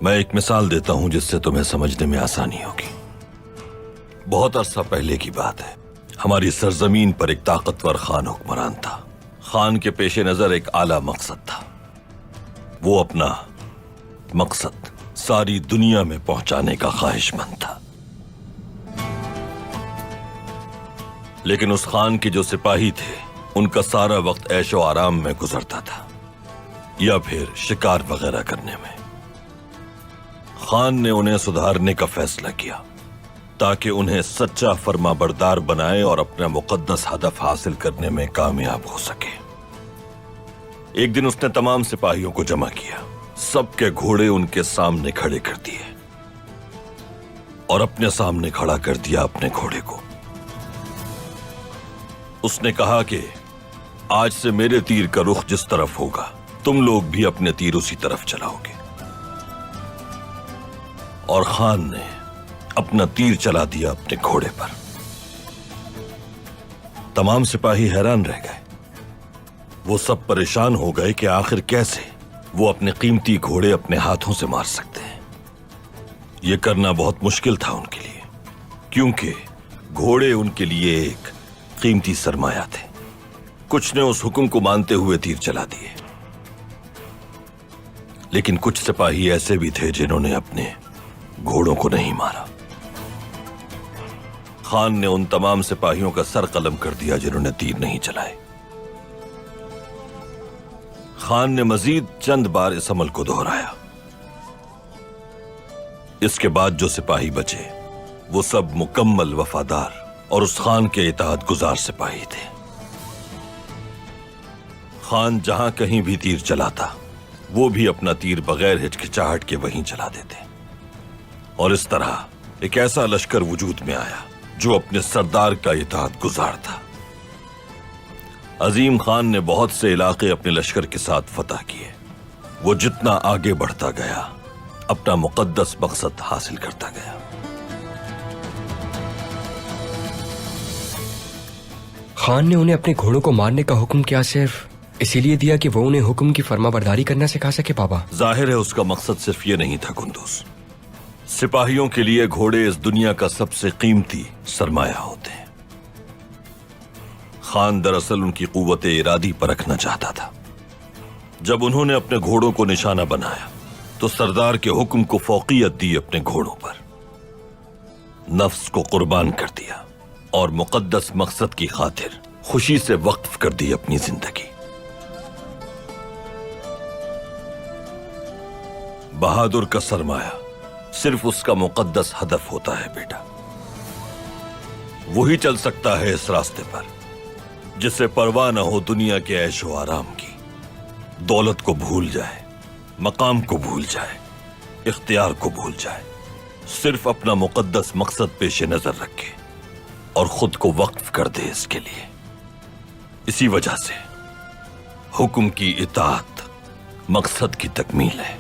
میں ایک مثال دیتا ہوں جس سے تمہیں سمجھنے میں آسانی ہوگی۔ بہت عرصہ پہلے کی بات ہے، ہماری سرزمین پر ایک طاقتور خان حکمران تھا۔ خان کے پیش نظر ایک اعلیٰ مقصد تھا، وہ اپنا مقصد ساری دنیا میں پہنچانے کا خواہش مند تھا۔ لیکن اس خان کے جو سپاہی تھے ان کا سارا وقت عیش و آرام میں گزرتا تھا یا پھر شکار وغیرہ کرنے میں۔ خان نے انہیں سدھارنے کا فیصلہ کیا تاکہ انہیں سچا فرما بردار بنائے اور اپنا مقدس ہدف حاصل کرنے میں کامیاب ہو سکے۔ ایک دن اس نے تمام سپاہیوں کو جمع کیا، سب کے گھوڑے ان کے سامنے کھڑے کر دیے اور اپنے سامنے کھڑا کر دیا اپنے گھوڑے کو۔ اس نے کہا کہ آج سے میرے تیر کا رخ جس طرف ہوگا تم لوگ بھی اپنے تیر اسی طرف چلاؤ گے۔ اور خان نے اپنا تیر چلا دیا اپنے گھوڑے پر۔ تمام سپاہی حیران رہ گئے، وہ سب پریشان ہو گئے کہ آخر کیسے وہ اپنے قیمتی گھوڑے اپنے ہاتھوں سے مار سکتے ہیں۔ یہ کرنا بہت مشکل تھا ان کے لیے، کیونکہ گھوڑے ان کے لیے ایک قیمتی سرمایہ تھے۔ کچھ نے اس حکم کو مانتے ہوئے تیر چلا دیے، لیکن کچھ سپاہی ایسے بھی تھے جنہوں نے اپنے گھوڑوں کو نہیں مارا۔ خان نے ان تمام سپاہیوں کا سر قلم کر دیا جنہوں نے تیر نہیں چلائے۔ خان نے مزید چند بار اس عمل کو دہرایا۔ اس کے بعد جو سپاہی بچے وہ سب مکمل وفادار اور اس خان کے اطاعت گزار سپاہی تھے۔ خان جہاں کہیں بھی تیر چلاتا وہ بھی اپنا تیر بغیر ہچکچاہٹ کے وہیں چلا دیتے، اور اس طرح ایک ایسا لشکر وجود میں آیا جو اپنے سردار کا اطاعت گزار تھا۔ عظیم خان نے بہت سے علاقے اپنے لشکر کے ساتھ فتح کیے۔ وہ جتنا آگے بڑھتا گیا اپنا مقدس مقصد حاصل کرتا گیا۔ خان نے انہیں اپنے گھوڑوں کو مارنے کا حکم کیا صرف اسی لیے دیا کہ وہ انہیں حکم کی فرما برداری کرنا سکھا سکے بابا؟ ظاہر ہے اس کا مقصد صرف یہ نہیں تھا قندوز۔ سپاہیوں کے لیے گھوڑے اس دنیا کا سب سے قیمتی سرمایہ ہوتے ہیں۔ خان دراصل ان کی قوت ارادی پرکھنا چاہتا تھا۔ جب انہوں نے اپنے گھوڑوں کو نشانہ بنایا تو سردار کے حکم کو فوقیت دی اپنے گھوڑوں پر، نفس کو قربان کر دیا اور مقدس مقصد کی خاطر خوشی سے وقف کر دی اپنی زندگی۔ بہادر کا سرمایہ صرف اس کا مقدس ہدف ہوتا ہے بیٹا۔ وہی چل سکتا ہے اس راستے پر جسے پرواہ نہ ہو دنیا کے عیش و آرام کی، دولت کو بھول جائے، مقام کو بھول جائے، اختیار کو بھول جائے، صرف اپنا مقدس مقصد پیش نظر رکھے اور خود کو وقف کر دے اس کے لیے۔ اسی وجہ سے حکم کی اطاعت مقصد کی تکمیل ہے۔